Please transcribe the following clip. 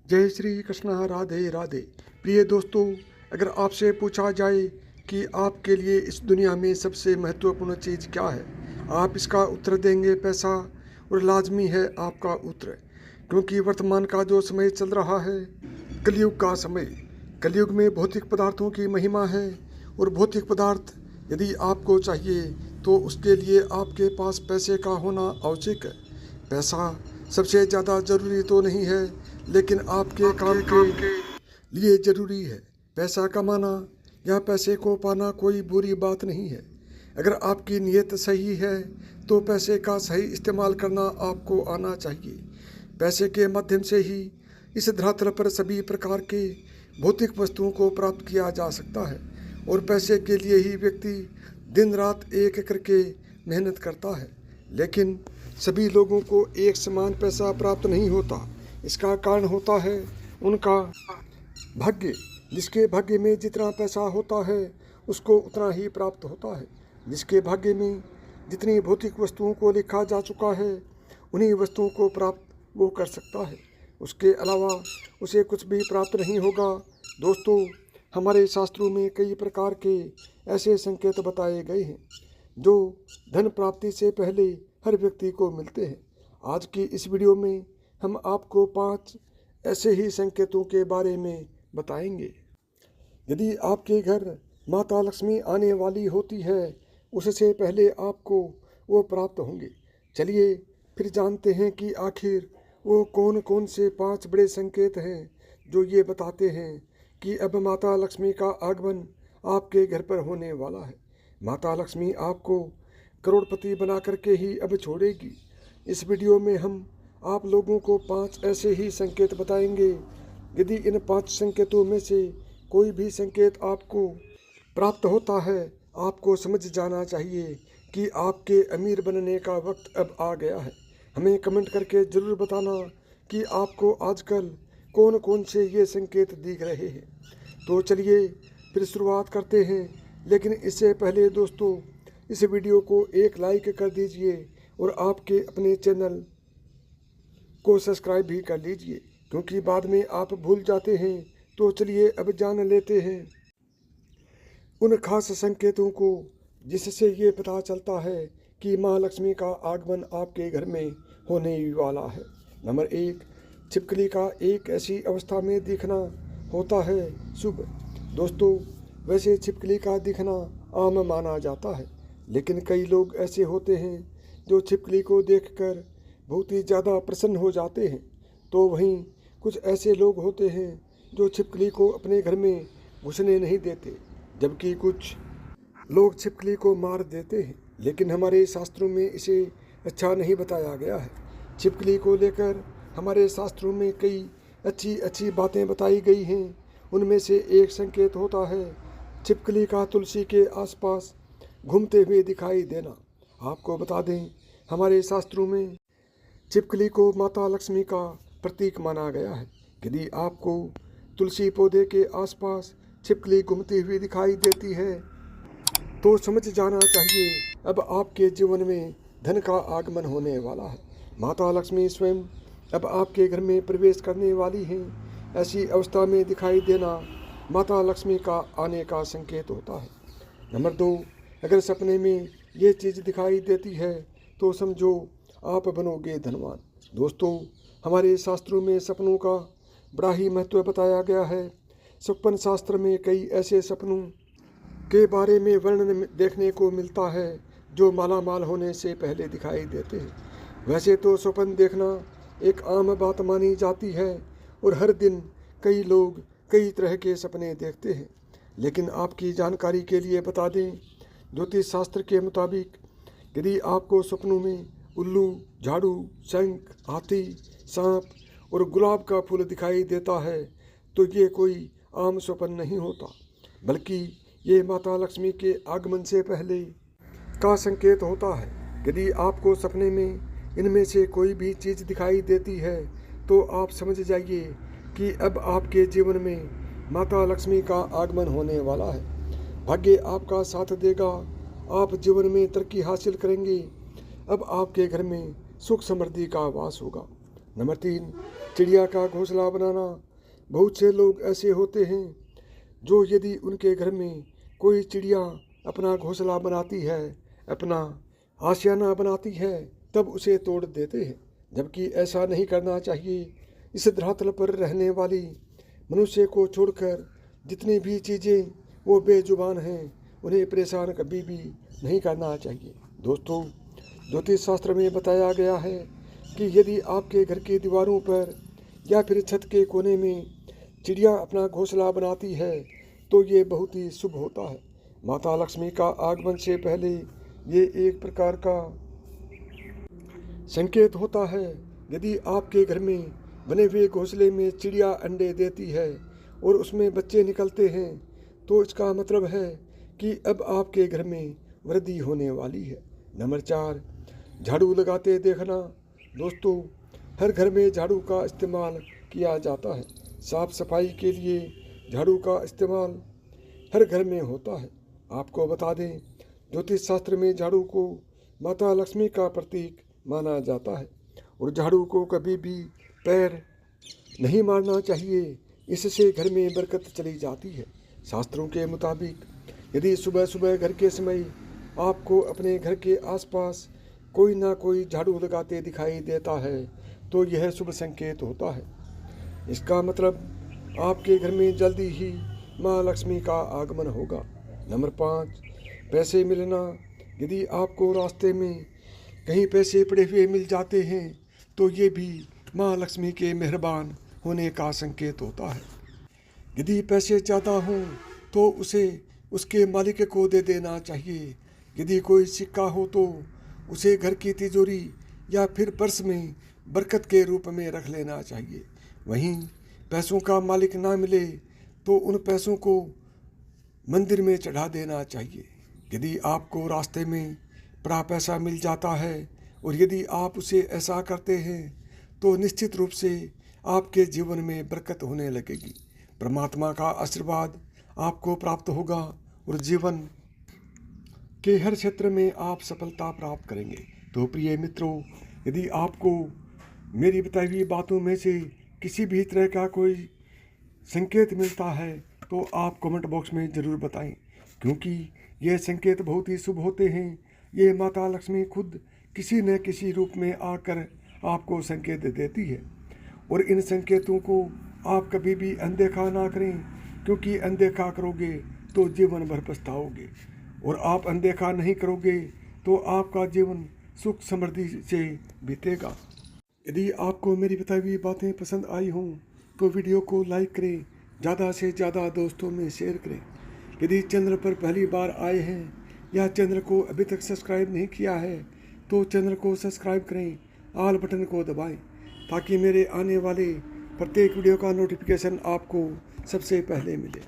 जय श्री कृष्णा, राधे राधे। प्रिय दोस्तों, अगर आपसे पूछा जाए कि आपके लिए इस दुनिया में सबसे महत्वपूर्ण चीज़ क्या है, आप इसका उत्तर देंगे पैसा। और लाजमी है आपका उत्तर, क्योंकि वर्तमान का जो समय चल रहा है, कलयुग का समय। कलयुग में भौतिक पदार्थों की महिमा है, और भौतिक पदार्थ यदि आपको चाहिए तो उसके लिए आपके पास पैसे का होना आवश्यक है। पैसा सबसे ज़्यादा ज़रूरी तो नहीं है, लेकिन आपके काम के लिए ज़रूरी है। पैसा कमाना या पैसे को पाना कोई बुरी बात नहीं है। अगर आपकी नीयत सही है तो पैसे का सही इस्तेमाल करना आपको आना चाहिए। पैसे के माध्यम से ही इस धरातल पर सभी प्रकार के भौतिक वस्तुओं को प्राप्त किया जा सकता है, और पैसे के लिए ही व्यक्ति दिन रात एक करके मेहनत करता है। लेकिन सभी लोगों को एक समान पैसा प्राप्त नहीं होता। इसका कारण होता है उनका भाग्य। जिसके भाग्य में जितना पैसा होता है उसको उतना ही प्राप्त होता है। जिसके भाग्य में जितनी भौतिक वस्तुओं को लिखा जा चुका है उन्हीं वस्तुओं को प्राप्त वो कर सकता है। उसके अलावा उसे कुछ भी प्राप्त नहीं होगा। दोस्तों, हमारे शास्त्रों में कई प्रकार के ऐसे संकेत बताए गए हैं जो धन प्राप्ति से पहले हर व्यक्ति को मिलते हैं। आज की इस वीडियो में हम आपको 5 ऐसे ही संकेतों के बारे में बताएंगे। यदि आपके घर माता लक्ष्मी आने वाली होती है, उससे पहले आपको वो प्राप्त होंगे। चलिए फिर जानते हैं कि आखिर वो कौन कौन से 5 बड़े संकेत हैं जो ये बताते हैं कि अब माता लक्ष्मी का आगमन आपके घर पर होने वाला है। माता लक्ष्मी आपको करोड़पति बना करके ही अब छोड़ेगी। इस वीडियो में हम आप लोगों को 5 ऐसे ही संकेत बताएंगे। यदि इन 5 संकेतों में से कोई भी संकेत आपको प्राप्त होता है, आपको समझ जाना चाहिए कि आपके अमीर बनने का वक्त अब आ गया है। हमें कमेंट करके ज़रूर बताना कि आपको आजकल कौन कौन से ये संकेत दिख रहे हैं। तो चलिए फिर शुरुआत करते हैं। लेकिन इससे पहले दोस्तों, इस वीडियो को एक लाइक कर दीजिए और आपके अपने चैनल को सब्सक्राइब भी कर लीजिए, क्योंकि बाद में आप भूल जाते हैं। तो चलिए अब जान लेते हैं उन खास संकेतों को जिससे ये पता चलता है कि माँ लक्ष्मी का आगमन आपके घर में होने वाला है। नंबर 1, छिपकली का एक ऐसी अवस्था में दिखना होता है शुभ। दोस्तों, वैसे छिपकली का दिखना आम माना जाता है, लेकिन कई लोग ऐसे होते हैं जो छिपकली को देखकर बहुत ही ज़्यादा प्रसन्न हो जाते हैं। तो वहीं कुछ ऐसे लोग होते हैं जो छिपकली को अपने घर में घुसने नहीं देते, जबकि कुछ लोग छिपकली को मार देते हैं। लेकिन हमारे शास्त्रों में इसे अच्छा नहीं बताया गया है। छिपकली को लेकर हमारे शास्त्रों में कई अच्छी अच्छी बातें बताई गई हैं। उनमें से एक संकेत होता है छिपकली का तुलसी के आसपास घूमते हुए दिखाई देना। आपको बता दें, हमारे शास्त्रों में छिपकली को माता लक्ष्मी का प्रतीक माना गया है। यदि आपको तुलसी पौधे के आसपास छिपकली घूमती हुई दिखाई देती है तो समझ जाना चाहिए अब आपके जीवन में धन का आगमन होने वाला है। माता लक्ष्मी स्वयं अब आपके घर में प्रवेश करने वाली हैं। ऐसी अवस्था में दिखाई देना माता लक्ष्मी का आने का संकेत होता है। नंबर 2, अगर सपने में ये चीज़ दिखाई देती है तो समझो आप बनोगे धनवान। दोस्तों, हमारे शास्त्रों में सपनों का बड़ा ही महत्व बताया गया है। स्वप्न शास्त्र में कई ऐसे सपनों के बारे में वर्णन देखने को मिलता है जो माला माल होने से पहले दिखाई देते हैं। वैसे तो स्वप्न देखना एक आम बात मानी जाती है और हर दिन कई लोग कई तरह के सपने देखते हैं। लेकिन आपकी जानकारी के लिए बता दें, ज्योतिष शास्त्र के मुताबिक यदि आपको सपनों में उल्लू, झाड़ू, शंख, हाथी, सांप और गुलाब का फूल दिखाई देता है तो ये कोई आम स्वप्न नहीं होता, बल्कि ये माता लक्ष्मी के आगमन से पहले का संकेत होता है। यदि आपको सपने में इनमें से कोई भी चीज़ दिखाई देती है तो आप समझ जाइए कि अब आपके जीवन में माता लक्ष्मी का आगमन होने वाला है। भाग्य आपका साथ देगा, आप जीवन में तरक्की हासिल करेंगे। अब आपके घर में सुख समृद्धि का वास होगा। नंबर 3, चिड़िया का घोंसला बनाना। बहुत से लोग ऐसे होते हैं जो यदि उनके घर में कोई चिड़िया अपना घोंसला बनाती है, अपना आशियाना बनाती है, तब उसे तोड़ देते हैं, जबकि ऐसा नहीं करना चाहिए। इस धरातल पर रहने वाली मनुष्य को छोड़कर जितनी भी चीज़ें वो बेजुबान हैं, उन्हें परेशान कभी भी नहीं करना चाहिए। दोस्तों, ज्योतिष शास्त्र में बताया गया है कि यदि आपके घर की दीवारों पर या फिर छत के कोने में चिड़िया अपना घोंसला बनाती है तो ये बहुत ही शुभ होता है। माता लक्ष्मी का आगमन से पहले ये एक प्रकार का संकेत होता है। यदि आपके घर में बने हुए घोंसले में चिड़िया अंडे देती है और उसमें बच्चे निकलते हैं तो इसका मतलब है कि अब आपके घर में वृद्धि होने वाली है। नंबर 4, झाड़ू लगाते देखना। दोस्तों, हर घर में झाड़ू का इस्तेमाल किया जाता है। साफ सफाई के लिए झाड़ू का इस्तेमाल हर घर में होता है। आपको बता दें, ज्योतिष शास्त्र में झाड़ू को माता लक्ष्मी का प्रतीक माना जाता है और झाड़ू को कभी भी पैर नहीं मारना चाहिए, इससे घर में बरकत चली जाती है। शास्त्रों के मुताबिक यदि सुबह सुबह घर के समय आपको अपने घर के आसपास कोई ना कोई झाड़ू लगाते दिखाई देता है तो यह शुभ संकेत होता है। इसका मतलब आपके घर में जल्दी ही माँ लक्ष्मी का आगमन होगा। नंबर 5, पैसे मिलना। यदि आपको रास्ते में कहीं पैसे पड़े हुए मिल जाते हैं तो ये भी माँ लक्ष्मी के मेहरबान होने का संकेत होता है। यदि पैसे ज़्यादा हों तो उसे उसके मालिक को दे देना चाहिए। यदि कोई सिक्का हो तो उसे घर की तिजोरी या फिर पर्स में बरकत के रूप में रख लेना चाहिए। वहीं पैसों का मालिक ना मिले तो उन पैसों को मंदिर में चढ़ा देना चाहिए। यदि आपको रास्ते में बड़ा पैसा मिल जाता है और यदि आप उसे ऐसा करते हैं तो निश्चित रूप से आपके जीवन में बरकत होने लगेगी। परमात्मा का आशीर्वाद आपको प्राप्त होगा और जीवन के हर क्षेत्र में आप सफलता प्राप्त करेंगे। तो प्रिय मित्रों, यदि आपको मेरी बताई हुई बातों में से किसी भी तरह का कोई संकेत मिलता है तो आप कमेंट बॉक्स में ज़रूर बताएं, क्योंकि ये संकेत बहुत ही शुभ होते हैं। ये माता लक्ष्मी खुद किसी न किसी रूप में आकर आपको संकेत देती है और इन संकेतों को आप कभी भी अनदेखा ना करें, क्योंकि अनदेखा करोगे तो जीवन भर पछताओगे और आप अनदेखा नहीं करोगे तो आपका जीवन सुख समृद्धि से बीतेगा। यदि आपको मेरी बताई हुई बातें पसंद आई हों तो वीडियो को लाइक करें, ज़्यादा से ज़्यादा दोस्तों में शेयर करें। यदि चैनल पर पहली बार आए हैं या चैनल को अभी तक सब्सक्राइब नहीं किया है तो चैनल को सब्सक्राइब करें, ऑल बटन को दबाएं, ताकि मेरे आने वाले प्रत्येक वीडियो का नोटिफिकेशन आपको सबसे पहले मिले।